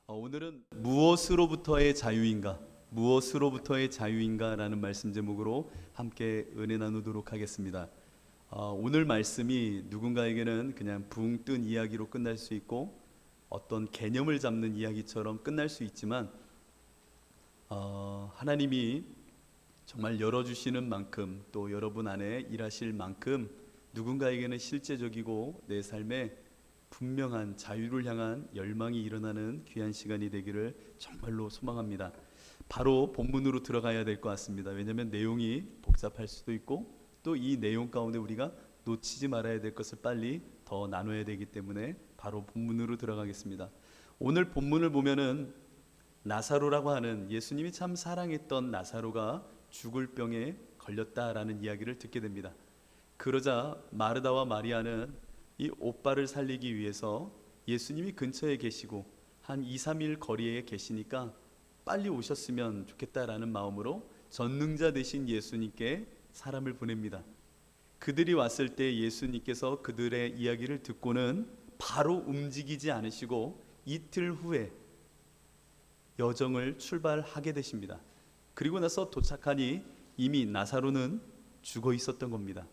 오늘은 무엇으로부터의 자유인가? 무엇으로부터의 자유인가? 라는 말씀 제목으로 함께 은혜 나누도록 하겠습니다. 오늘 말씀이 누군가에게는 그냥 붕 뜬 이야기로 끝날 수 있고 어떤 개념을 잡는 이야기처럼 끝날 수 있지만 하나님이 정말 열어주시는 만큼 또 여러분 안에 일하실 만큼 누군가에게는 실제적이고 내 삶에 분명한 자유를 향한 열망이 일어나는 귀한 시간이 되기를 정말로 소망합니다. 바로 본문으로 들어가야 될 것 같습니다. 왜냐하면 내용이 복잡할 수도 있고 또 이 내용 가운데 우리가 놓치지 말아야 될 것을 빨리 더 나눠야 되기 때문에 바로 본문으로 들어가겠습니다. 오늘 본문을 보면은 나사로라고 하는 예수님이 참 사랑했던 나사로가 죽을 병에 걸렸다라는 이야기를 듣게 됩니다. 그러자 마르다와 마리아는 이 오빠를 살리기 위해서 예수님이 근처에 계시고 한 2, 3일 거리에 계시니까 빨리 오셨으면 좋겠다라는 마음으로 전능자 되신 예수님께 사람을 보냅니다. 그들이 왔을 때 예수님께서 그들의 이야기를 듣고는 바로 움직이지 않으시고 이틀 후에 여정을 출발하게 되십니다. 그리고 나서 도착하니 이미 나사로는 죽어 있었던 겁니다.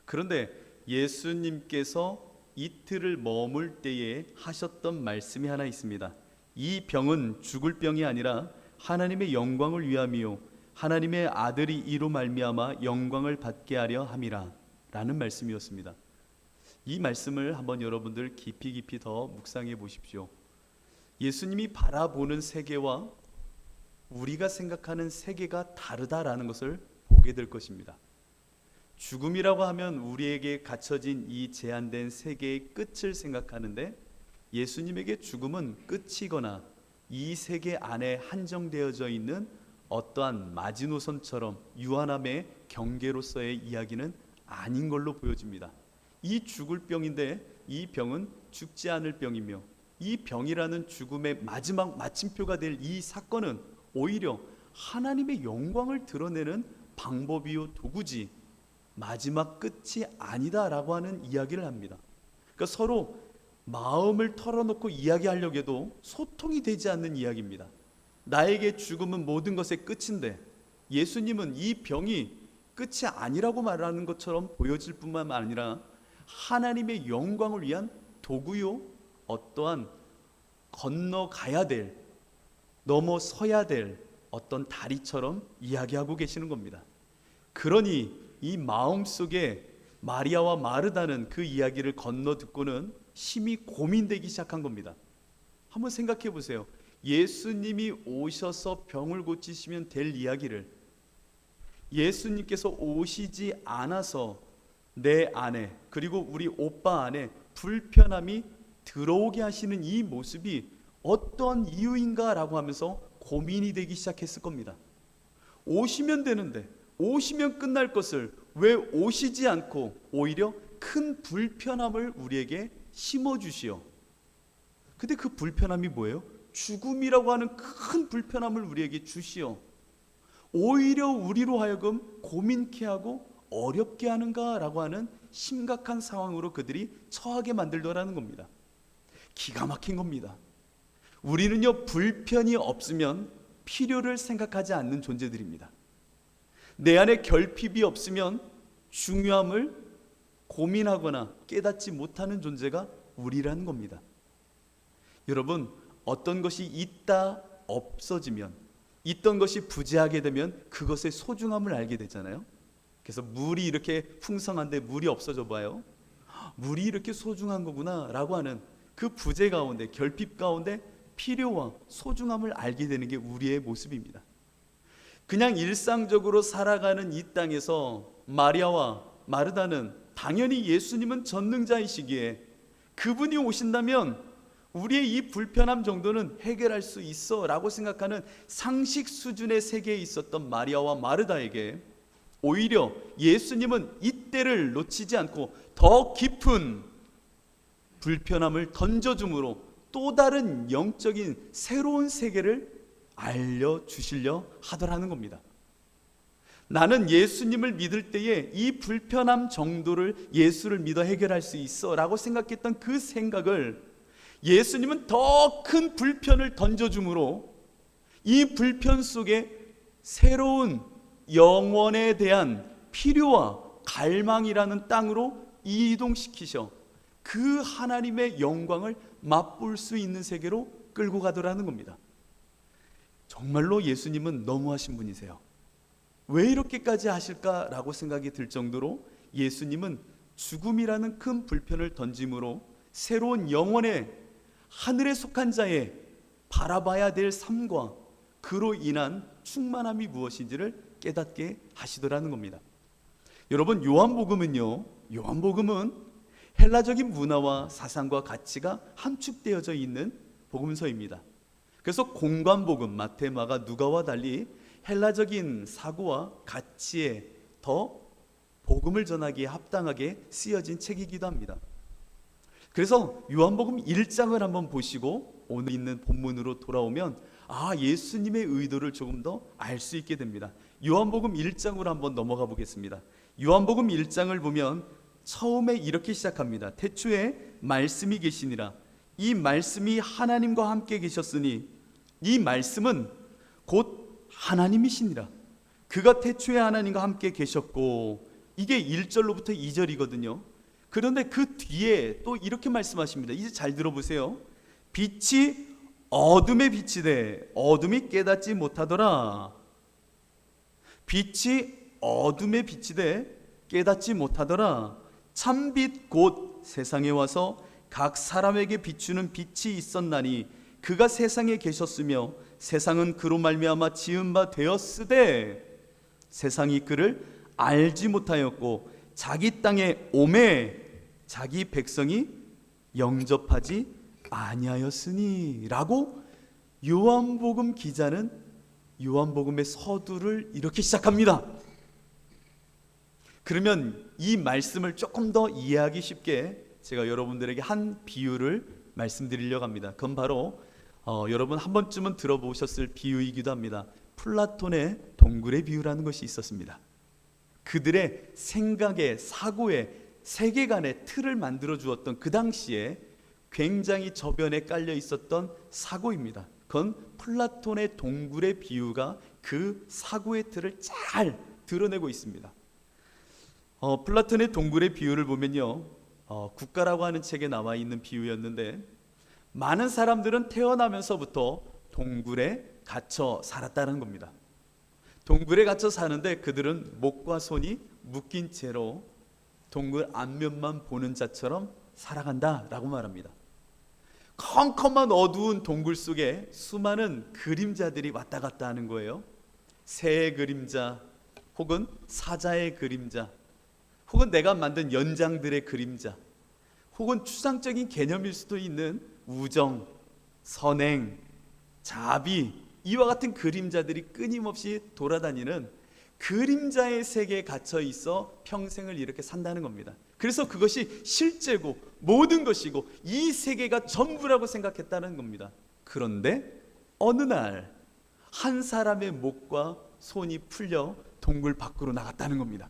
그런데 예수님께서 이틀을 머물 때에 하셨던 말씀이 하나 있습니다. 이 병은 죽을 병이 아니라 하나님의 영광을 위함이요 하나님의 아들이 이로 말미암아 영광을 받게 하려 함이라 라는 말씀이었습니다. 이 말씀을 한번 여러분들 깊이 더 묵상해 보십시오. 예수님이 바라보는 세계와 우리가 생각하는 세계가 다르다라는 것을 보게 될 것입니다. 죽음이라고 하면 우리에게 갖춰진 이 제한된 세계의 끝을 생각하는데 예수님에게 죽음은 끝이거나 이 세계 안에 한정되어져 있는 어떠한 마지노선처럼 유한함의 경계로서의 이야기는 아닌 걸로 보여집니다. 이 죽을 병인데 이 병은 죽지 않을 병이며 이 병이라는 죽음의 마지막 마침표가 될 이 사건은 오히려 하나님의 영광을 드러내는 방법이요 도구지 마지막 끝이 아니다라고 하는 이야기를 합니다. 그러니까 서로 마음을 털어놓고 이야기하려고 해도 소통이 되지 않는 이야기입니다. 나에게 죽음은 모든 것의 끝인데 예수님은 이 병이 끝이 아니라고 말하는 것처럼 보여질 뿐만 아니라 하나님의 영광을 위한 도구요 어떠한 건너가야 될 넘어서야 될 어떤 다리처럼 이야기하고 계시는 겁니다. 그러니 이 마음속에 마리아와 마르다는 그 이야기를 건너 듣고는 심히 고민되기 시작한 겁니다. 한번 생각해 보세요. 예수님이 오셔서 병을 고치시면 될 이야기를 예수님께서 오시지 않아서 내 안에 그리고 우리 오빠 안에 불편함이 들어오게 하시는 이 모습이 어떤 이유인가라고 하면서 고민이 되기 시작했을 겁니다. 오시면 되는데 오시면 끝날 것을 왜 오시지 않고 오히려 큰 불편함을 우리에게 심어주시오. 근데 그 불편함이 뭐예요? 죽음이라고 하는 큰 불편함을 우리에게 주시오. 오히려 우리로 하여금 고민케 하고 어렵게 하는가라고 하는 심각한 상황으로 그들이 처하게 만들더라는 겁니다. 기가 막힌 겁니다. 우리는요 불편이 없으면 필요를 생각하지 않는 존재들입니다. 내 안에 결핍이 없으면 중요함을 고민하거나 깨닫지 못하는 존재가 우리라는 겁니다. 여러분, 어떤 것이 있다 없어지면 있던 것이 부재하게 되면 그것의 소중함을 알게 되잖아요. 그래서 물이 이렇게 풍성한데 물이 없어져 봐요. 물이 이렇게 소중한 거구나 라고 하는 그 부재 가운데 결핍 가운데 필요와 소중함을 알게 되는 게 우리의 모습입니다. 그냥 일상적으로 살아가는 이 땅에서 마리아와 마르다는 당연히 예수님은 전능자이시기에 그분이 오신다면 우리의 이 불편함 정도는 해결할 수 있어 라고 생각하는 상식 수준의 세계에 있었던 마리아와 마르다에게 오히려 예수님은 이때를 놓치지 않고 더 깊은 불편함을 던져줌으로 또 다른 영적인 새로운 세계를 알려주시려 하더라는 겁니다. 나는 예수님을 믿을 때에 이 불편함 정도를 예수를 믿어 해결할 수 있어 라고 생각했던 그 생각을 예수님은 더 큰 불편을 던져줌으로 이 불편 속에 새로운 영원에 대한 필요와 갈망이라는 땅으로 이동시키셔 그 하나님의 영광을 맛볼 수 있는 세계로 끌고 가더라는 겁니다. 정말로 예수님은 너무하신 분이세요. 왜 이렇게까지 하실까라고 생각이 들 정도로 예수님은 죽음이라는 큰 불편을 던짐으로 새로운 영원의 하늘에 속한 자의 바라봐야 될 삶과 그로 인한 충만함이 무엇인지를 깨닫게 하시더라는 겁니다. 여러분, 요한복음은 헬라적인 문화와 사상과 가치가 함축되어져 있는 복음서입니다. 그래서 공관복음, 마태, 마가, 누가와 달리 헬라적인 사고와 가치에 더 복음을 전하기에 합당하게 쓰여진 책이기도 합니다. 그래서 요한복음 1장을 한번 보시고 오늘 있는 본문으로 돌아오면 예수님의 의도를 조금 더 알 수 있게 됩니다. 요한복음 1장으로 한번 넘어가 보겠습니다. 요한복음 1장을 보면 처음에 이렇게 시작합니다. 태초에 말씀이 계시니라. 이 말씀이 하나님과 함께 계셨으니 이 말씀은 곧 하나님이시니라. 그가 태초에 하나님과 함께 계셨고, 이게 1절로부터 2절이거든요. 그런데 그 뒤에 또 이렇게 말씀하십니다. 이제 잘 들어보세요. 빛이 어둠에 비치되 어둠이 깨닫지 못하더라. 빛이 어둠에 비치되 깨닫지 못하더라. 참빛 곧 세상에 와서 각 사람에게 비추는 빛이 있었나니 그가 세상에 계셨으며 세상은 그로 말미암아 지은 바 되었으되 세상이 그를 알지 못하였고 자기 땅에 오매 자기 백성이 영접하지 아니하였으니 라고 요한복음 기자는 요한복음의 서두를 이렇게 시작합니다. 그러면 이 말씀을 조금 더 이해하기 쉽게 제가 여러분들에게 한 비유를 말씀드리려고 합니다. 그건 바로 여러분 한 번쯤은 들어보셨을 비유이기도 합니다. 플라톤의 동굴의 비유라는 것이 있었습니다. 그들의 생각의 사고의 세계관의 틀을 만들어 주었던 그 당시에 굉장히 저변에 깔려 있었던 사고입니다. 그건 플라톤의 동굴의 비유가 그 사고의 틀을 잘 드러내고 있습니다. 플라톤의 동굴의 비유를 보면요, 국가라고 하는 책에 나와 있는 비유였는데 많은 사람들은 태어나면서부터 동굴에 갇혀 살았다는 겁니다. 동굴에 갇혀 사는데 그들은 목과 손이 묶인 채로 동굴 앞면만 보는 자처럼 살아간다라고 말합니다. 컴컴한 어두운 동굴 속에 수많은 그림자들이 왔다 갔다 하는 거예요. 새의 그림자, 혹은 사자의 그림자, 혹은 내가 만든 연장들의 그림자, 혹은 추상적인 개념일 수도 있는 우정, 선행, 자비, 이와 같은 그림자들이 끊임없이 돌아다니는 그림자의 세계에 갇혀 있어 평생을 이렇게 산다는 겁니다. 그래서 그것이 실제고 모든 것이고 이 세계가 전부라고 생각했다는 겁니다. 그런데 어느 날 한 사람의 목과 손이 풀려 동굴 밖으로 나갔다는 겁니다.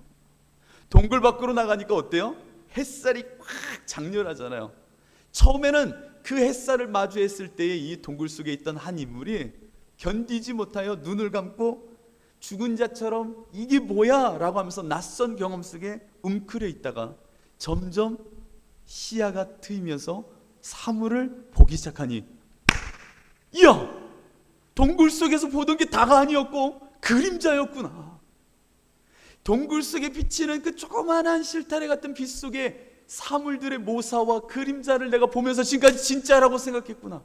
동굴 밖으로 나가니까 어때요? 햇살이 꽉 장렬하잖아요. 처음에는 그 햇살을 마주했을 때에 이 동굴 속에 있던 한 인물이 견디지 못하여 눈을 감고 죽은 자처럼 이게 뭐야? 라고 하면서 낯선 경험 속에 움크려 있다가 점점 시야가 트이면서 사물을 보기 시작하니, 이야! 동굴 속에서 보던 게 다가 아니었고 그림자였구나. 동굴 속에 비치는 그 조그만한 실타래 같은 빛 속에 사물들의 모사와 그림자를 내가 보면서 지금까지 진짜라고 생각했구나.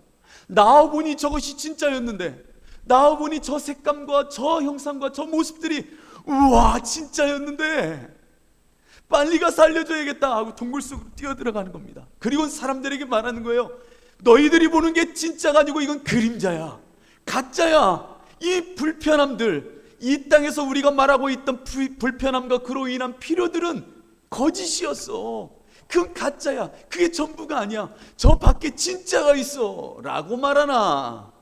나와보니 저것이 진짜였는데, 나와보니 저 색감과 저 형상과 저 모습들이 우와 진짜였는데 빨리 가서 알려줘야겠다 하고 동굴 속으로 뛰어들어가는 겁니다. 그리고 사람들에게 말하는 거예요. 너희들이 보는 게 진짜가 아니고 이건 그림자야, 가짜야. 이 불편함들, 이 땅에서 우리가 말하고 있던 불편함과 그로 인한 필요들은 거짓이었어. 그건 가짜야. 그게 전부가 아니야. 저 밖에 진짜가 있어 라고 말하나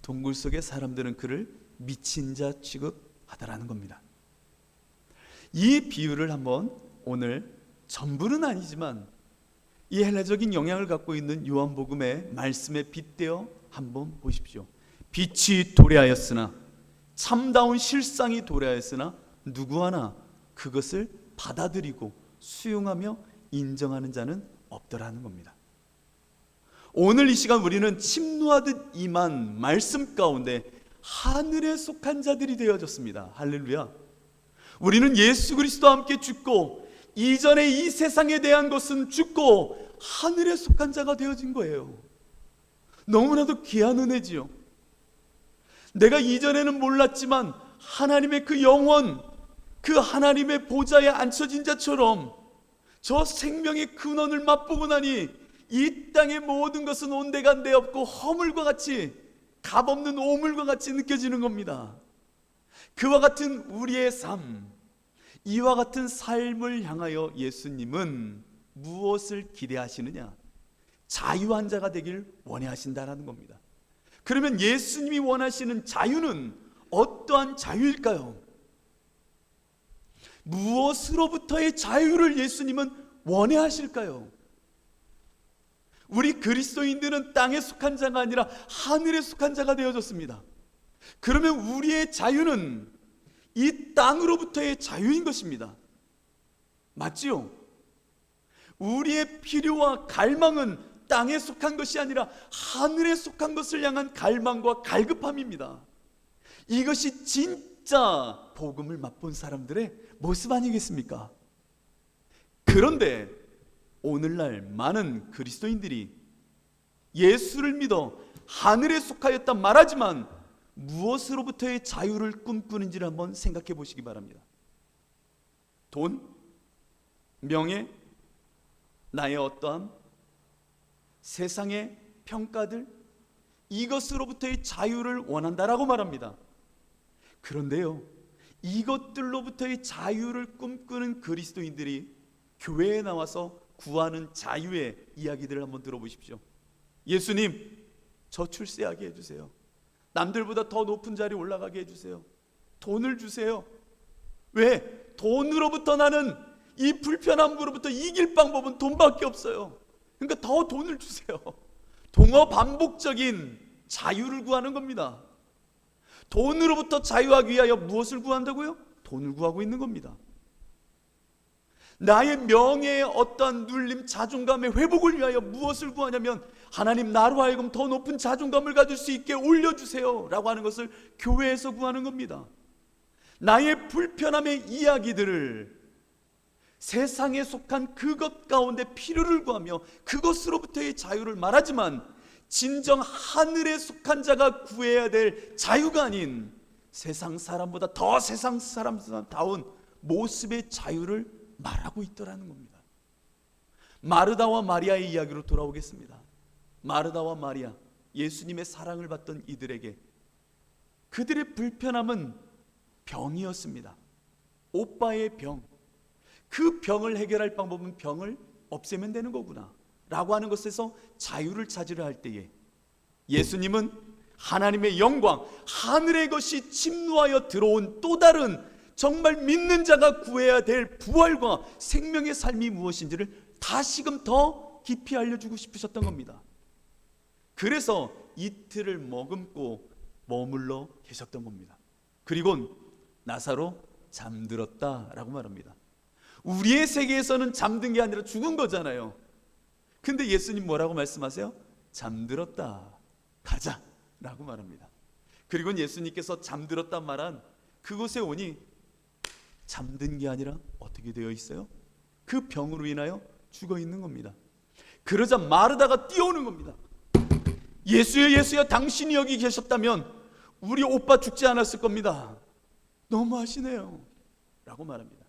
동굴 속의 사람들은 그를 미친 자 취급하더라는 겁니다. 이 비유를 한번 오늘 전부는 아니지만 이 헬라적인 영향을 갖고 있는 요한복음의 말씀에 빗대어 한번 보십시오. 빛이 도래하였으나, 참다운 실상이 도래하였으나 누구 하나 그것을 받아들이고 수용하며 인정하는 자는 없더라는 겁니다. 오늘 이 시간 우리는 침노하듯 임한 말씀 가운데 하늘에 속한 자들이 되어졌습니다. 할렐루야. 우리는 예수 그리스도와 함께 죽고, 이전에 이 세상에 대한 것은 죽고 하늘에 속한 자가 되어진 거예요. 너무나도 귀한 은혜지요. 내가 이전에는 몰랐지만 하나님의 그 영원, 그 하나님의 보좌에 앉혀진 자처럼 저 생명의 근원을 맛보고 나니 이 땅의 모든 것은 온데간데 없고 허물과 같이, 값없는 오물과 같이 느껴지는 겁니다. 그와 같은 우리의 삶, 이와 같은 삶을 향하여 예수님은 무엇을 기대하시느냐? 자유한 자가 되길 원하신다라는 겁니다. 그러면 예수님이 원하시는 자유는 어떠한 자유일까요? 무엇으로부터의 자유를 예수님은 원하실까요? 우리 그리스도인들은 땅에 속한 자가 아니라 하늘에 속한 자가 되어졌습니다. 그러면 우리의 자유는 이 땅으로부터의 자유인 것입니다. 맞지요? 우리의 필요와 갈망은 땅에 속한 것이 아니라 하늘에 속한 것을 향한 갈망과 갈급함입니다. 이것이 진짜 복음을 맛본 사람들의 모습 아니겠습니까? 그런데 오늘날 많은 그리스도인들이 예수를 믿어 하늘에 속하였다 말하지만 무엇으로부터의 자유를 꿈꾸는지를 한번 생각해 보시기 바랍니다. 돈, 명예, 나의 어떠함, 세상의 평가들, 이것으로부터의 자유를 원한다라고 말합니다. 그런데요, 이것들로부터의 자유를 꿈꾸는 그리스도인들이 교회에 나와서 구하는 자유의 이야기들을 한번 들어보십시오. 예수님, 저 출세하게 해주세요. 남들보다 더 높은 자리에 올라가게 해주세요. 돈을 주세요. 왜? 돈으로부터 나는 이 불편함으로부터 이길 방법은 돈밖에 없어요. 그러니까 더 돈을 주세요. 동어 반복적인 자유를 구하는 겁니다. 돈으로부터 자유하기 위하여 무엇을 구한다고요? 돈을 구하고 있는 겁니다. 나의 명예의 어떠한 눌림, 자존감의 회복을 위하여 무엇을 구하냐면, 하나님 나로 하여금 더 높은 자존감을 가질 수 있게 올려주세요 라고 하는 것을 교회에서 구하는 겁니다. 나의 불편함의 이야기들을 세상에 속한 그것 가운데 필요를 구하며 그것으로부터의 자유를 말하지만, 진정 하늘에 속한 자가 구해야 될 자유가 아닌 세상 사람보다 더 세상 사람다운 모습의 자유를 말하고 있더라는 겁니다. 마르다와 마리아의 이야기로 돌아오겠습니다. 마르다와 마리아, 예수님의 사랑을 받던 이들에게 그들의 불편함은 병이었습니다. 오빠의 병. 그 병을 해결할 방법은 병을 없애면 되는 거구나 라고 하는 것에서 자유를 찾으려 할 때에 예수님은 하나님의 영광, 하늘의 것이 침노하여 들어온 또 다른 정말 믿는 자가 구해야 될 부활과 생명의 삶이 무엇인지를 다시금 더 깊이 알려주고 싶으셨던 겁니다. 그래서 이틀을 머금고 머물러 계셨던 겁니다. 그리고 나사로 잠들었다라고 말합니다. 우리의 세계에서는 잠든 게 아니라 죽은 거잖아요. 근데 예수님 뭐라고 말씀하세요? 잠들었다, 가자 라고 말합니다. 그리고 예수님께서 잠들었다 말한 그곳에 오니 잠든 게 아니라 어떻게 되어 있어요? 그 병으로 인하여 죽어 있는 겁니다. 그러자 마르다가 뛰어오는 겁니다. 예수여, 예수여, 당신이 여기 계셨다면 우리 오빠 죽지 않았을 겁니다. 너무하시네요 라고 말합니다.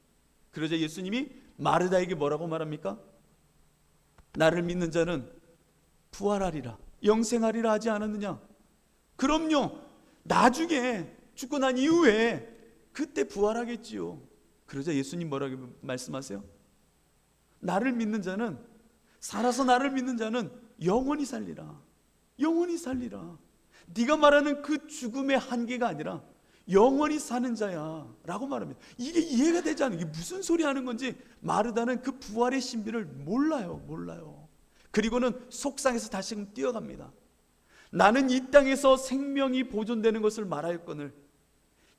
그러자 예수님이 마르다에게 뭐라고 말합니까? 나를 믿는 자는 부활하리라, 영생하리라 하지 않았느냐? 그럼요, 나중에 죽고 난 이후에 그때 부활하겠지요. 그러자 예수님 뭐라고 말씀하세요? 나를 믿는 자는, 살아서 나를 믿는 자는 영원히 살리라, 영원히 살리라. 네가 말하는 그 죽음의 한계가 아니라 영원히 사는 자야 라고 말합니다. 이게 이해가 되지 않아요. 이게 무슨 소리 하는 건지 마르다는 그 부활의 신비를 몰라요. 그리고는 속상해서 다시금 뛰어갑니다. 나는 이 땅에서 생명이 보존되는 것을 말하였거늘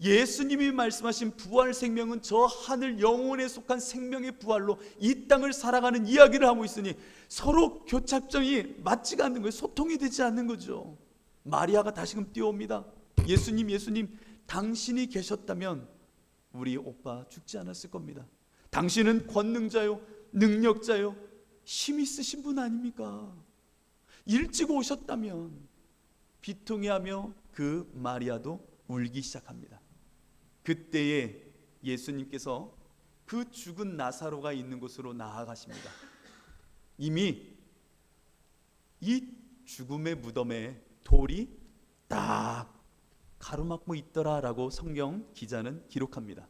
예수님이 말씀하신 부활 생명은 저 하늘 영혼에 속한 생명의 부활로 이 땅을 살아가는 이야기를 하고 있으니 서로 교착점이 맞지가 않는 거예요. 소통이 되지 않는 거죠. 마리아가 다시금 뛰어옵니다. 예수님, 당신이 계셨다면 우리 오빠 죽지 않았을 겁니다. 당신은 권능자요, 능력자요, 힘 있으신 분 아닙니까? 일찍 오셨다면. 비통해하며 그 마리아도 울기 시작합니다. 그때에 예수님께서 그 죽은 나사로가 있는 곳으로 나아가십니다. 이미 이 죽음의 무덤에 돌이 딱 가로막고 있더라라고 성경 기자는 기록합니다.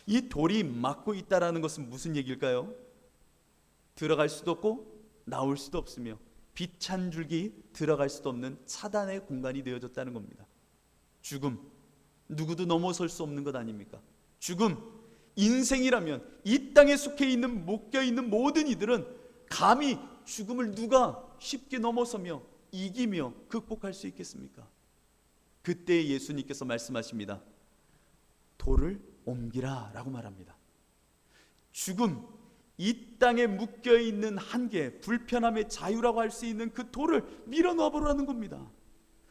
이 돌이 막고 있다라는 것은 무슨 얘기일까요? 들어갈 수도 없고 나올 수도 없으며 빛 한 줄기 들어갈 수도 없는 차단의 공간이 되어졌다는 겁니다. 죽음, 누구도 넘어설 수 없는 것 아닙니까? 죽음, 인생이라면 이 땅에 속해 있는 묶여 있는 모든 이들은 감히 죽음을 누가 쉽게 넘어서며 이기며 극복할 수 있겠습니까? 그때 예수님께서 말씀하십니다. 돌을 옮기라 라고 말합니다. 죽음, 이 땅에 묶여 있는 한계, 불편함의 자유라고 할 수 있는 그 돌을 밀어놔 보라는 겁니다.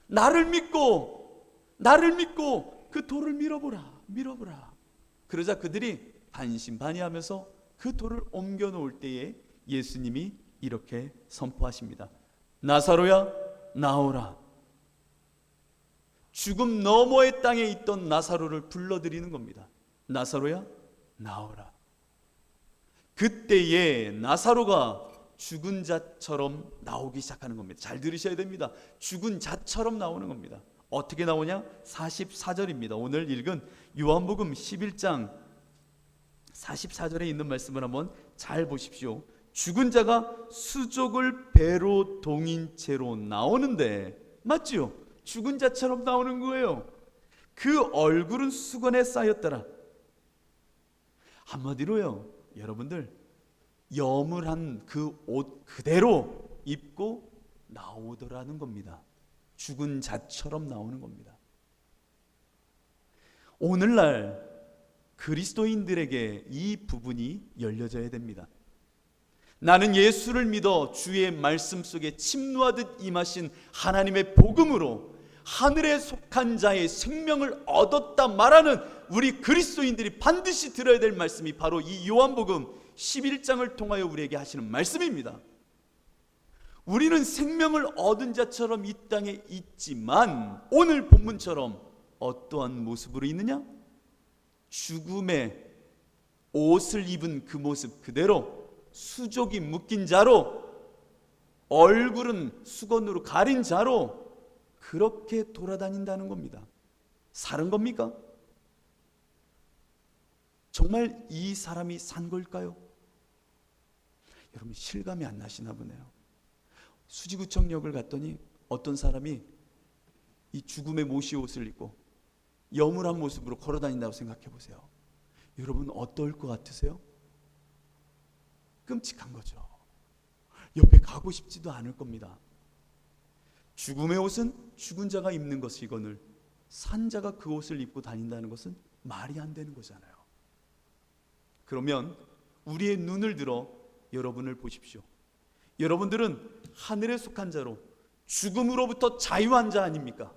나를 믿고 그 돌을 밀어보라. 그러자 그들이 반신반의하면서 그 돌을 옮겨 놓을 때에 예수님이 이렇게 선포하십니다. 나사로야, 나오라. 죽음 너머의 땅에 있던 나사로를 불러들이는 겁니다. 나사로야, 나오라. 그때에 나사로가 죽은 자처럼 나오기 시작하는 겁니다. 잘 들으셔야 됩니다. 죽은 자처럼 나오는 겁니다. 어떻게 나오냐? 44절입니다. 오늘 읽은 요한복음 11장 44절에 있는 말씀을 한번 잘 보십시오. 죽은 자가 수족을 배로 동인 채로 나오는데, 맞지요? 죽은 자처럼 나오는 거예요. 그 얼굴은 수건에 쌓였더라. 한마디로요, 여러분들, 여물한 그 옷 그대로 입고 나오더라는 겁니다. 죽은 자처럼 나오는 겁니다. 오늘날 그리스도인들에게 이 부분이 열려져야 됩니다. 나는 예수를 믿어 주의 말씀 속에 침노하듯 임하신 하나님의 복음으로 하늘에 속한 자의 생명을 얻었다 말하는 우리 그리스도인들이 반드시 들어야 될 말씀이 바로 이 요한복음 11장을 통하여 우리에게 하시는 말씀입니다. 우리는 생명을 얻은 자처럼 이 땅에 있지만 오늘 본문처럼 어떠한 모습으로 있느냐? 죽음의 옷을 입은 그 모습 그대로 수족이 묶인 자로, 얼굴은 수건으로 가린 자로 그렇게 돌아다닌다는 겁니다. 사는 겁니까? 정말 이 사람이 산 걸까요? 여러분 실감이 안 나시나 보네요. 수지구청역을 갔더니 어떤 사람이 이 죽음의 모시 옷을 입고 여물한 모습으로 걸어다닌다고 생각해 보세요. 여러분 어떨 것 같으세요? 끔찍한 거죠. 옆에 가고 싶지도 않을 겁니다. 죽음의 옷은 죽은 자가 입는 것이거늘 산 자가 그 옷을 입고 다닌다는 것은 말이 안 되는 거잖아요. 그러면 우리의 눈을 들어 여러분을 보십시오. 여러분들은 하늘에 속한 자로 죽음으로부터 자유한 자 아닙니까?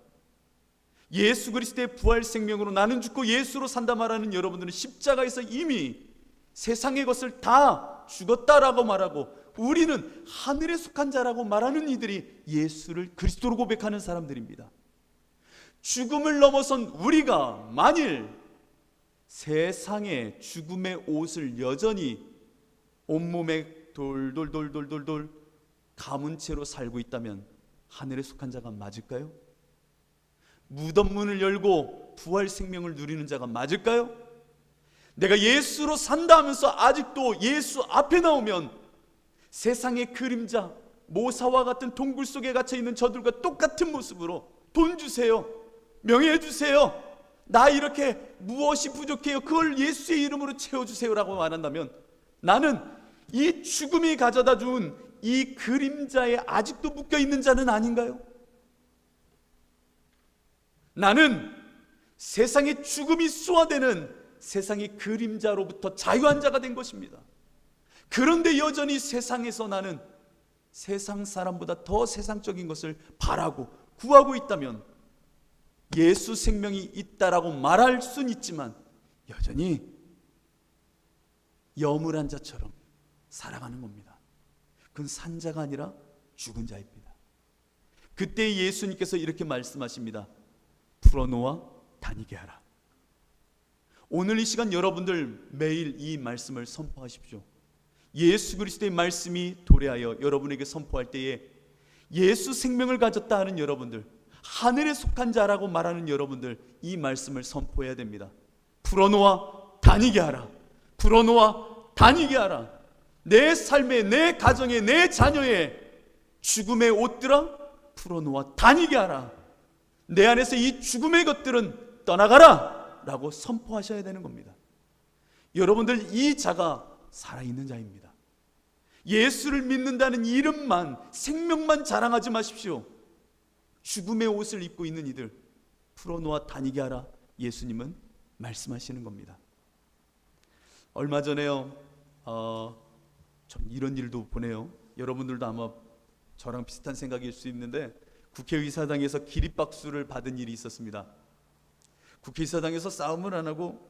예수 그리스도의 부활 생명으로 나는 죽고 예수로 산다 말하는 여러분들은 십자가에서 이미 세상의 것을 다 죽었다라고 말하고 우리는 하늘에 속한 자라고 말하는 이들이 예수를 그리스도로 고백하는 사람들입니다. 죽음을 넘어선 우리가 만일 세상의 죽음의 옷을 여전히 온몸에 돌돌돌돌돌돌 감은 채로 살고 있다면 하늘에 속한 자가 맞을까요? 무덤 문을 열고 부활 생명을 누리는 자가 맞을까요? 내가 예수로 산다 하면서 아직도 예수 앞에 나오면 세상의 그림자 모사와 같은 동굴 속에 갇혀있는 저들과 똑같은 모습으로 돈 주세요, 명예 주세요, 나 이렇게 무엇이 부족해요, 그걸 예수의 이름으로 채워주세요 라고 말한다면 나는 이 죽음이 가져다 준 이 그림자에 아직도 묶여 있는 자는 아닌가요? 나는 세상의 죽음이 쏘아대는 세상의 그림자로부터 자유한 자가 된 것입니다. 그런데 여전히 세상에서 나는 세상 사람보다 더 세상적인 것을 바라고 구하고 있다면 예수 생명이 있다라고 말할 수는 있지만 여전히 여물한 자처럼 살아가는 겁니다. 그건 산 자가 아니라 죽은 자입니다. 그때 예수님께서 이렇게 말씀하십니다. 풀어놓아 다니게 하라. 오늘 이 시간 여러분들 매일 이 말씀을 선포하십시오. 예수 그리스도의 말씀이 도래하여 여러분에게 선포할 때에 예수 생명을 가졌다 하는 여러분들, 하늘에 속한 자라고 말하는 여러분들, 이 말씀을 선포해야 됩니다. 풀어놓아 다니게 하라. 풀어놓아 다니게 하라. 내 삶에, 내 가정에, 내 자녀의 죽음의 옷들아 풀어놓아 다니게 하라. 내 안에서 이 죽음의 것들은 떠나가라 라고 선포하셔야 되는 겁니다. 여러분들 이 자가 살아있는 자입니다. 예수를 믿는다는 이름만, 생명만 자랑하지 마십시오. 죽음의 옷을 입고 있는 이들 풀어놓아 다니게 하라. 예수님은 말씀하시는 겁니다. 얼마 전에요, 전 이런 일도 보네요. 여러분들도 아마 저랑 비슷한 생각일 수 있는데 국회의사당에서 기립박수를 받은 일이 있었습니다. 국회의사당에서 싸움을 안 하고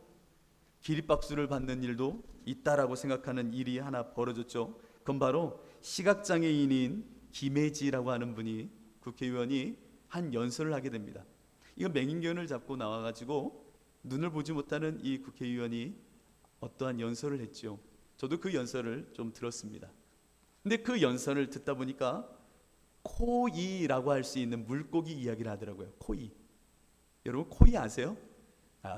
기립박수를 받는 일도 있다라고 생각하는 일이 하나 벌어졌죠. 그건 바로 시각장애인인 김혜지라고 하는 분이, 국회의원이 한 연설을 하게 됩니다. 이건 맹인견을 잡고 나와가지고 눈을 보지 못하는 이 국회의원이 어떠한 연설을 했죠. 저도 그 연설을 좀 들었습니다. 근데 그 연설을 듣다 보니까 코이라고 할 수 있는 물고기 이야기를 하더라고요. 코이. 여러분 코이 아세요?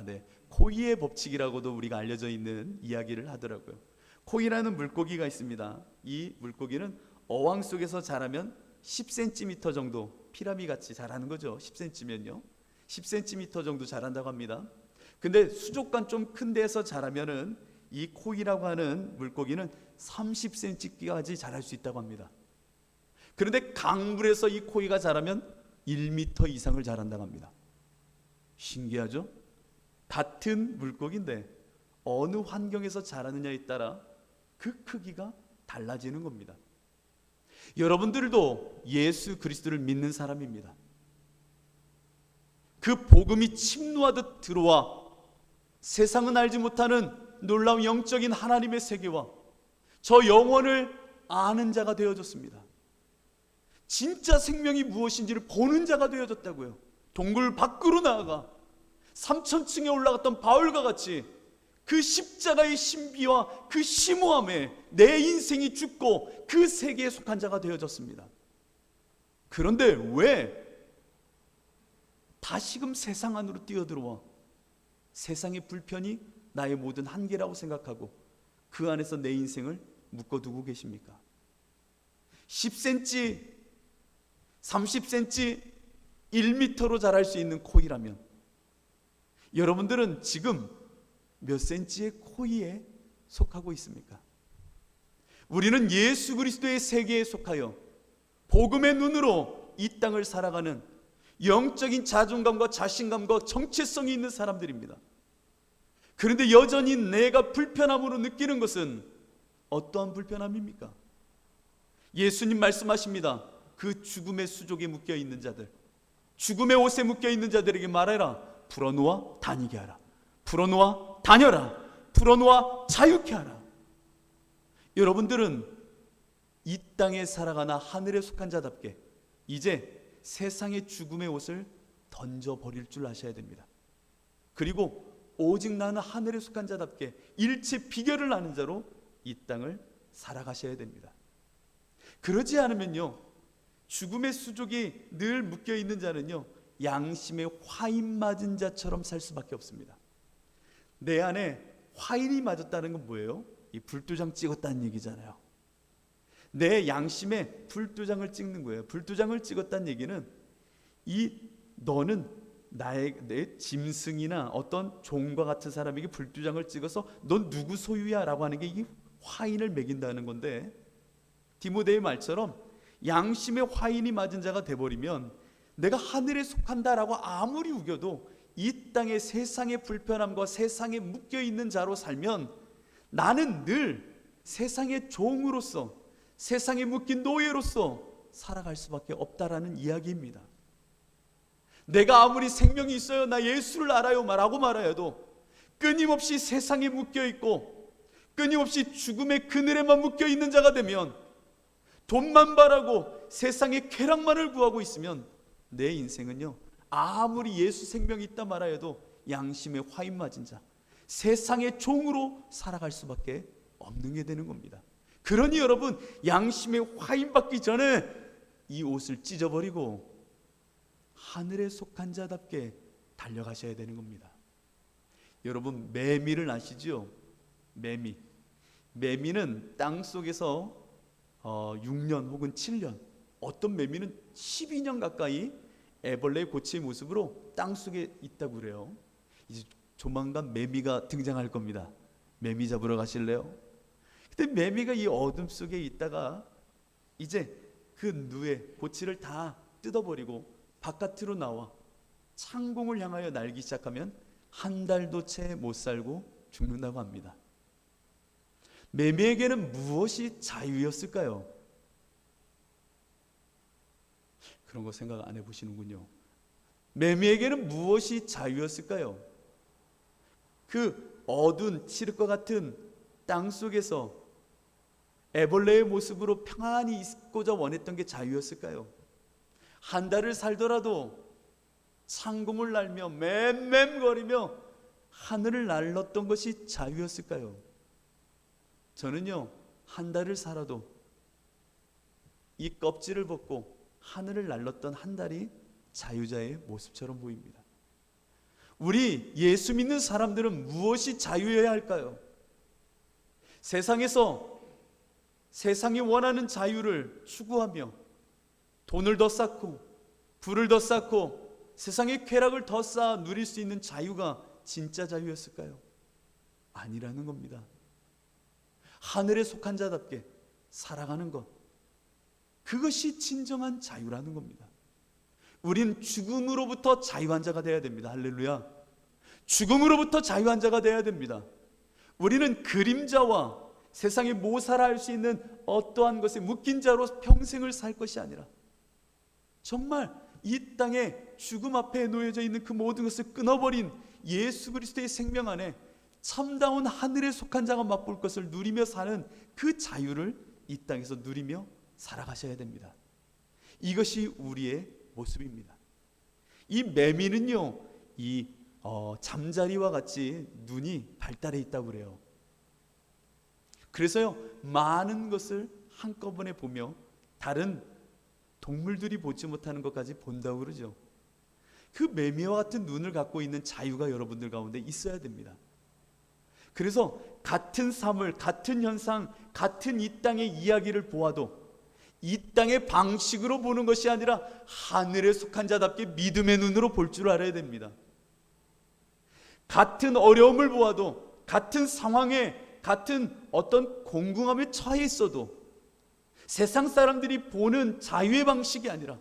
네. 코이의 법칙이라고도 우리가 알려져 있는 이야기를 하더라고요. 코이라는 물고기가 있습니다. 이 물고기는 어항 속에서 자라면 10cm 정도, 피라미 같이 자라는 거죠. 10cm면요. 10cm 정도 자란다고 합니다. 근데 수족관 좀 큰 데서 자라면은 이 코이라고 하는 물고기는 30cm까지 자랄 수 있다고 합니다. 그런데 강물에서 이 코이가 자라면 1m 이상을 자란다고 합니다. 신기하죠? 같은 물고기인데 어느 환경에서 자라느냐에 따라 그 크기가 달라지는 겁니다. 여러분들도 예수 그리스도를 믿는 사람입니다. 그 복음이 침노하듯 들어와 세상은 알지 못하는 놀라운 영적인 하나님의 세계와 저 영혼을 아는 자가 되어졌습니다. 진짜 생명이 무엇인지를 보는 자가 되어졌다고요. 동굴 밖으로 나아가 3000층에 올라갔던 바울과 같이 그 십자가의 신비와 그 심오함에 내 인생이 죽고 그 세계에 속한 자가 되어졌습니다. 그런데 왜 다시금 세상 안으로 뛰어들어와 세상의 불편이 나의 모든 한계라고 생각하고 그 안에서 내 인생을 묶어두고 계십니까? 10cm, 30cm, 1m로 자랄 수 있는 코이라면 여러분들은 지금 몇 센치의 코이에 속하고 있습니까? 우리는 예수 그리스도의 세계에 속하여 복음의 눈으로 이 땅을 살아가는 영적인 자존감과 자신감과 정체성이 있는 사람들입니다. 그런데 여전히 내가 불편함으로 느끼는 것은 어떠한 불편함입니까? 예수님 말씀하십니다. 그 죽음의 수족에 묶여 있는 자들, 죽음의 옷에 묶여 있는 자들에게 말해라. 풀어놓아 다니게 하라. 풀어놓아 다녀라. 풀어놓아 자유케 하라. 여러분들은 이 땅에 살아가나 하늘에 속한 자답게 이제 세상의 죽음의 옷을 던져버릴 줄 아셔야 됩니다. 그리고 오직 나는 하늘에 속한 자답게 일체 비결을 아는 자로 이 땅을 살아가셔야 됩니다. 그러지 않으면요, 죽음의 수족이 늘 묶여있는 자는요, 양심에 화인 맞은 자처럼 살 수밖에 없습니다. 내 안에 화인이 맞았다는 건 뭐예요? 이 불도장 찍었다는 얘기잖아요. 내 양심에 불도장을 찍는 거예요. 불도장을 찍었다는 얘기는 너는 내 짐승이나 어떤 종과 같은 사람에게 불도장을 찍어서 넌 누구 소유야 라고 하는 게 이 화인을 매긴다는 건데, 디모데의 말처럼 양심의 화인이 맞은 자가 돼버리면 내가 하늘에 속한다라고 아무리 우겨도 이 땅의 세상의 불편함과 세상에 묶여있는 자로 살면 나는 늘 세상의 종으로서, 세상에 묶인 노예로서 살아갈 수밖에 없다라는 이야기입니다. 내가 아무리 생명이 있어요, 나 예수를 알아요 말하고 말아야도 끊임없이 세상에 묶여있고 끊임없이 죽음의 그늘에만 묶여있는 자가 되면, 돈만 바라고 세상의 쾌락만을 구하고 있으면 내 인생은요, 아무리 예수 생명이 있다 말하여도 양심의 화인 맞은 자, 세상의 종으로 살아갈 수밖에 없는 게 되는 겁니다. 그러니 여러분, 양심의 화인 받기 전에 이 옷을 찢어버리고 하늘에 속한 자답게 달려가셔야 되는 겁니다. 여러분, 매미를 아시죠? 매미는 땅 속에서 6년 혹은 7년, 어떤 매미는 12년 가까이 애벌레의 고치의 모습으로 땅 속에 있다고 그래요. 이제 조만간 매미가 등장할 겁니다. 매미 잡으러 가실래요? 근데 매미가 이 어둠 속에 있다가 이제 그 누에 고치를 다 뜯어버리고 바깥으로 나와 창공을 향하여 날기 시작하면 한 달도 채 못 살고 죽는다고 합니다. 매미에게는 무엇이 자유였을까요? 그런 거 생각 안 해보시는군요. 매미에게는 무엇이 자유였을까요? 그 어두운 칠흑과 같은 땅 속에서 애벌레의 모습으로 평안히 있고자 원했던 게 자유였을까요? 한 달을 살더라도 창공을 날며 맴맴거리며 하늘을 날렀던 것이 자유였을까요? 저는요, 한 달을 살아도 이 껍질을 벗고 하늘을 날렀던 한 달이 자유자의 모습처럼 보입니다. 우리 예수 믿는 사람들은 무엇이 자유여야 할까요? 세상에서 세상이 원하는 자유를 추구하며 돈을 더 쌓고 부를 더 쌓고 세상의 쾌락을 더 쌓아 누릴 수 있는 자유가 진짜 자유였을까요? 아니라는 겁니다. 하늘에 속한 자답게 살아가는 것, 그것이 진정한 자유라는 겁니다. 우린 죽음으로부터 자유한 자가 되어야 됩니다. 할렐루야. 죽음으로부터 자유한 자가 되어야 됩니다. 우리는 그림자와 세상에 모살할 수 있는 어떠한 것에 묶인 자로 평생을 살 것이 아니라 정말 이 땅에 죽음 앞에 놓여져 있는 그 모든 것을 끊어버린 예수 그리스도의 생명 안에 참다운 하늘에 속한 자가 맛볼 것을 누리며 사는 그 자유를 이 땅에서 누리며 살아가셔야 됩니다. 이것이 우리의 모습입니다. 이 매미는요, 이 잠자리와 같이 눈이 발달해 있다고 그래요. 그래서요, 많은 것을 한꺼번에 보며 다른 동물들이 보지 못하는 것까지 본다고 그러죠. 그 매미와 같은 눈을 갖고 있는 자유가 여러분들 가운데 있어야 됩니다. 그래서 같은 사물, 같은 현상, 같은 이 땅의 이야기를 보아도 이 땅의 방식으로 보는 것이 아니라 하늘에 속한 자답게 믿음의 눈으로 볼 줄 알아야 됩니다. 같은 어려움을 보아도, 같은 상황에 같은 어떤 공공함에 처해 있어도 세상 사람들이 보는 자유의 방식이 아니라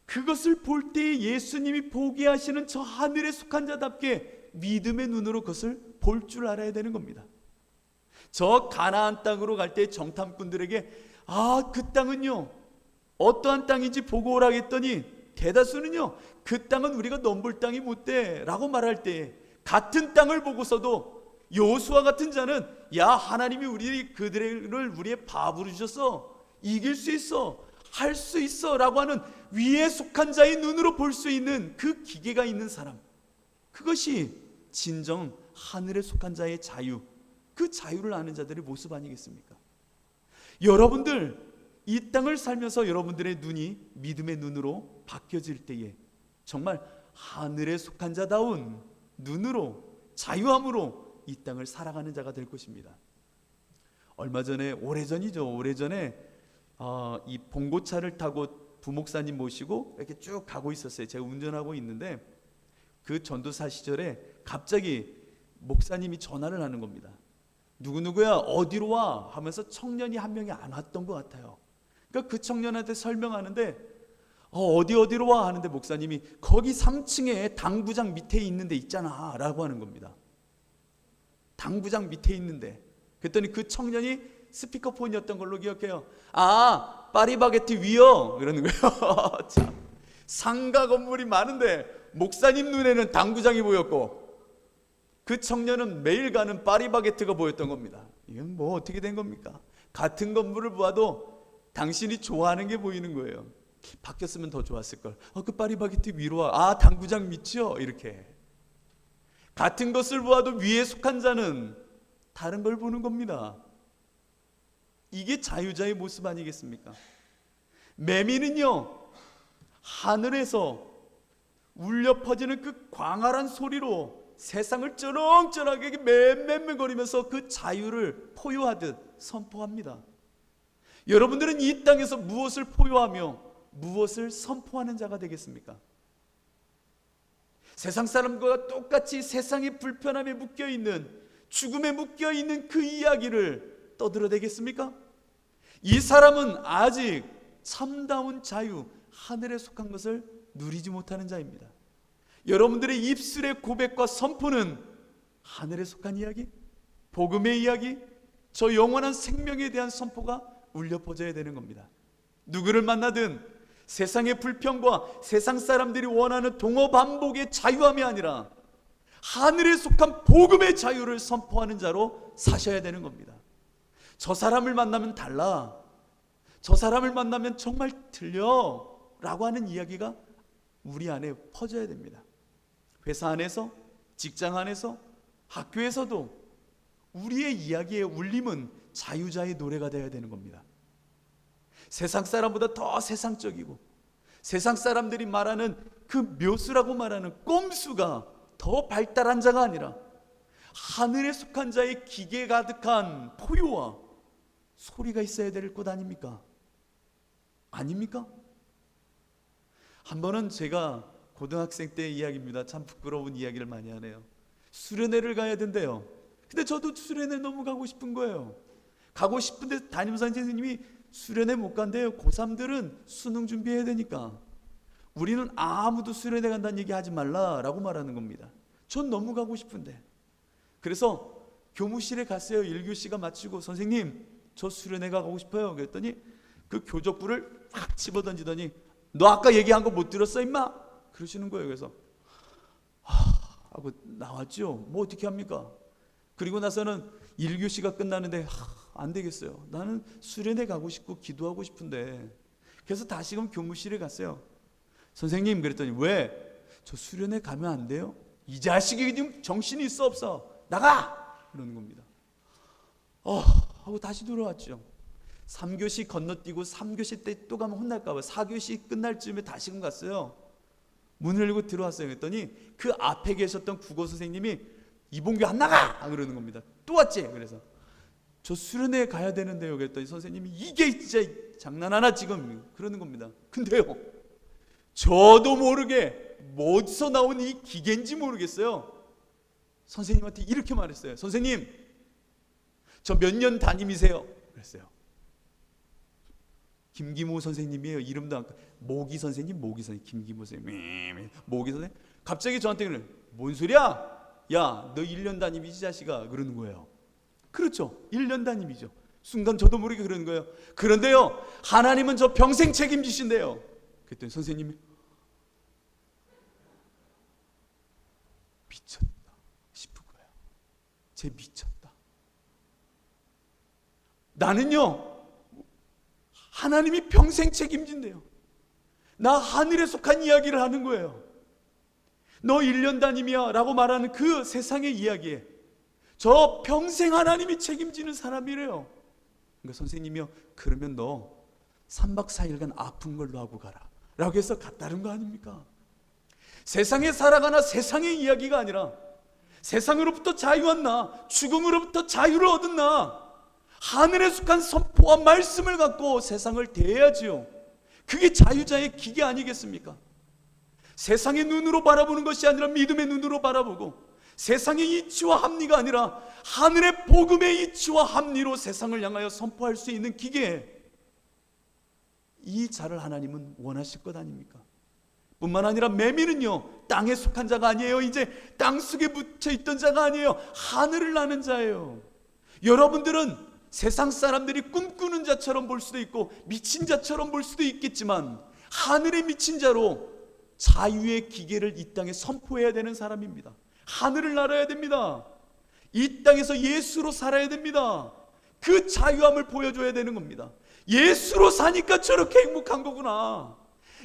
그것을 볼 때에 예수님이 보게 하시는 저 하늘에 속한 자답게 믿음의 눈으로 그것을 볼 줄 알아야 되는 겁니다. 저 가나안 땅으로 갈 때 정탐꾼들에게 그 땅은요 어떠한 땅인지 보고 오라고 했더니 대다수는요 그 땅은 우리가 넘볼 땅이 못 돼 라고 말할 때 같은 땅을 보고서도 여호수아 같은 자는 야 하나님이 그들을 우리의 밥으로 주셔서 이길 수 있어 할 수 있어 라고 하는 위에 속한 자의 눈으로 볼 수 있는 그 기계가 있는 사람, 그것이 진정 하늘에 속한 자의 자유, 그 자유를 아는 자들의 모습 아니겠습니까? 여러분들 이 땅을 살면서 여러분들의 눈이 믿음의 눈으로 바뀌어질 때에 정말 하늘에 속한 자다운 눈으로 자유함으로 이 땅을 살아가는 자가 될 것입니다. 얼마 전에 오래전에 이 봉고차를 타고 부목사님 모시고 이렇게 쭉 가고 있었어요. 제가 운전하고 있는데 그 전도사 시절에 갑자기 목사님이 전화를 하는 겁니다. 누구누구야 어디로 와 하면서 청년이 한 명이 안 왔던 것 같아요. 그러니까 그 청년한테 설명하는데 어디로 와 하는데 목사님이 거기 3층에 당구장 밑에 있는 데 있잖아 라고 하는 겁니다. 당구장 밑에 있는데. 그랬더니 그 청년이 스피커폰이었던 걸로 기억해요. 파리바게트 위요 그러는 거예요. 참, 상가 건물이 많은데 목사님 눈에는 당구장이 보였고 그 청년은 매일 가는 파리바게트가 보였던 겁니다. 이건 뭐 어떻게 된 겁니까? 같은 건물을 보아도 당신이 좋아하는 게 보이는 거예요. 바뀌었으면 더 좋았을걸. 그 파리바게트 위로 와. 당구장 밑이요. 이렇게. 같은 것을 보아도 위에 속한 자는 다른 걸 보는 겁니다. 이게 자유자의 모습 아니겠습니까? 매미는요, 하늘에서 울려 퍼지는 그 광활한 소리로 세상을 쩌렁쩌렁하게 맴맴거리면서 그 자유를 포효하듯 선포합니다. 여러분들은 이 땅에서 무엇을 포효하며 무엇을 선포하는 자가 되겠습니까? 세상 사람과 똑같이 세상의 불편함에 묶여있는, 죽음에 묶여있는 그 이야기를 떠들어대겠습니까? 이 사람은 아직 참다운 자유, 하늘에 속한 것을 누리지 못하는 자입니다. 여러분들의 입술의 고백과 선포는 하늘에 속한 이야기, 복음의 이야기, 저 영원한 생명에 대한 선포가 울려 퍼져야 되는 겁니다. 누구를 만나든 세상의 불평과 세상 사람들이 원하는 동어반복의 자유함이 아니라 하늘에 속한 복음의 자유를 선포하는 자로 사셔야 되는 겁니다. 저 사람을 만나면 달라, 저 사람을 만나면 정말 틀려 라고 하는 이야기가 우리 안에 퍼져야 됩니다. 회사 안에서, 직장 안에서, 학교에서도 우리의 이야기의 울림은 자유자의 노래가 되어야 되는 겁니다. 세상 사람보다 더 세상적이고 세상 사람들이 말하는 그 묘수라고 말하는 꼼수가 더 발달한 자가 아니라 하늘에 속한 자의 기계 가득한 포효와 소리가 있어야 될 것 아닙니까? 아닙니까? 한 번은 제가 고등학생 때 이야기입니다. 참 부끄러운 이야기를 많이 하네요. 수련회를 가야 된대요. 근데 저도 수련회 너무 가고 싶은 거예요. 가고 싶은데 담임선 선생님이 수련회 못 간대요. 고3들은 수능 준비해야 되니까. 우리는 아무도 수련회 간다는 얘기 하지 말라라고 말하는 겁니다. 전 너무 가고 싶은데. 그래서 교무실에 갔어요. 1교시가 마치고 선생님 저 수련회 가고 싶어요. 그랬더니 그 교적부를 확 집어던지더니 너 아까 얘기한 거 못 들었어 임마? 그러시는 거예요. 그래서 하고 나왔죠. 뭐 어떻게 합니까? 그리고 나서는 1교시가 끝나는데 안 되겠어요. 나는 수련회 가고 싶고 기도하고 싶은데. 그래서 다시금 교무실에 갔어요. 선생님 그랬더니 왜? 저 수련회 가면 안 돼요? 이 자식이 지금 정신이 있어 없어? 나가! 그러는 겁니다. 하고 다시 돌아왔죠. 3교시 건너뛰고 3교시 때 또 가면 혼날까 봐 4교시 끝날 쯤에 다시금 갔어요. 문을 열고 들어왔어요. 그랬더니 그 앞에 계셨던 국어 선생님이 이봉규 안 나가! 그러는 겁니다. 또 왔지? 그래서 저 수련회 가야 되는데요. 그랬더니 선생님이 이게 진짜 장난하나 지금 그러는 겁니다. 근데요, 저도 모르게 어디서 나온 이 기계인지 모르겠어요. 선생님한테 이렇게 말했어요. 선생님, 저 몇 년 담임이세요? 그랬어요. 김기모 선생님이에요. 이름도 안 모기 선생님, 김기모 선생님, 모기 선생님. 갑자기 저한테 그래. 뭔 소리야? 야, 너 1년 담임이지 자식아. 그러는 거예요. 그렇죠. 1년 담임이죠. 순간 저도 모르게 그러는 거예요. 그런데요, 하나님은 저 평생 책임지신대요. 그랬더니 선생님이 미쳤다 싶은 거예요. 쟤 미쳤다. 나는요, 하나님이 평생 책임진대요. 나 하늘에 속한 이야기를 하는 거예요. 너 1년 담임이야 라고 말하는 그 세상의 이야기에 저 평생 하나님이 책임지는 사람이래요. 그러니까 선생님이요, 그러면 너 3박 4일간 아픈 걸로 하고 가라 라고 해서 갔다는 거 아닙니까? 세상에 살아가나 세상의 이야기가 아니라 세상으로부터 자유한 나, 죽음으로부터 자유를 얻은 나, 하늘에 속한 선포와 말씀을 갖고 세상을 대해야지요. 그게 자유자의 기계 아니겠습니까? 세상의 눈으로 바라보는 것이 아니라 믿음의 눈으로 바라보고 세상의 이치와 합리가 아니라 하늘의 복음의 이치와 합리로 세상을 향하여 선포할 수 있는 기계, 이 자를 하나님은 원하실 것 아닙니까? 뿐만 아니라 매미는요, 땅에 속한 자가 아니에요. 이제 땅속에 묻혀있던 자가 아니에요. 하늘을 나는 자예요. 여러분들은 세상 사람들이 꿈꾸는 자처럼 볼 수도 있고 미친 자처럼 볼 수도 있겠지만 하늘에 미친 자로 자유의 기계를 이 땅에 선포해야 되는 사람입니다. 하늘을 날아야 됩니다. 이 땅에서 예수로 살아야 됩니다. 그 자유함을 보여줘야 되는 겁니다. 예수로 사니까 저렇게 행복한 거구나.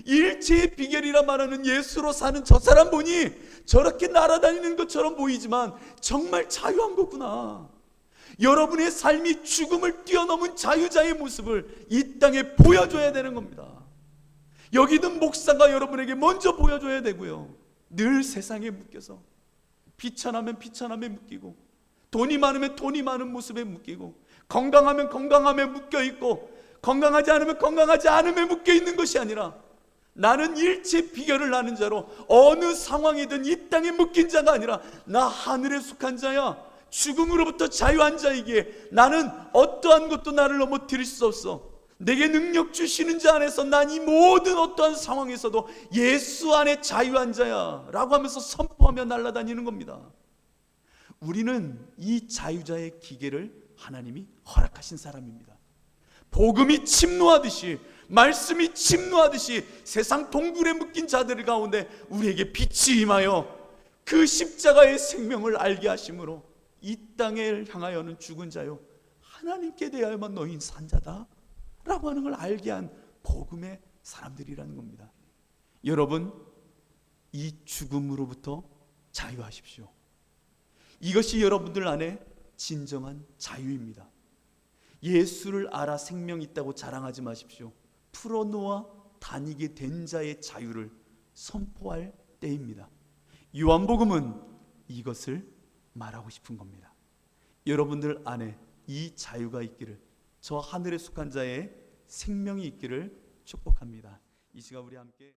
일체의 비결이라 말하는 예수로 사는 저 사람 보니 저렇게 날아다니는 것처럼 보이지만 정말 자유한 거구나. 여러분의 삶이 죽음을 뛰어넘은 자유자의 모습을 이 땅에 보여줘야 되는 겁니다. 여기 있는 목사가 여러분에게 먼저 보여줘야 되고요. 늘 세상에 묶여서 비천하면 비천함에 묶이고, 돈이 많으면 돈이 많은 모습에 묶이고, 건강하면 건강함에 묶여있고, 건강하지 않으면 건강하지 않음에 묶여있는 것이 아니라 나는 일체 비결을 나는 자로 어느 상황이든 이 땅에 묶인 자가 아니라 나 하늘에 속한 자야. 죽음으로부터 자유한 자이기에 나는 어떠한 것도 나를 넘어뜨릴 수 없어. 내게 능력 주시는 자 안에서 난 이 모든 어떠한 상황에서도 예수 안에 자유한 자야 라고 하면서 선포하며 날아다니는 겁니다. 우리는 이 자유자의 기계를 하나님이 허락하신 사람입니다. 복음이 침노하듯이, 말씀이 침노하듯이 세상 동굴에 묶인 자들 가운데 우리에게 빛이 임하여 그 십자가의 생명을 알게 하심으로 이 땅을 향하여는 죽은 자요 하나님께 대하여만 너희는 산 자다 라고 하는 걸 알게 한 복음의 사람들이라는 겁니다. 여러분, 이 죽음으로부터 자유하십시오. 이것이 여러분들 안에 진정한 자유입니다. 예수를 알아 생명이 있다고 자랑하지 마십시오. 풀어놓아 다니게 된 자의 자유를 선포할 때입니다. 요한복음은 이것을 말하고 싶은 겁니다. 여러분들 안에 이 자유가 있기를, 저 하늘에 속한 자의 생명이 있기를 축복합니다. 이 시간 우리 함께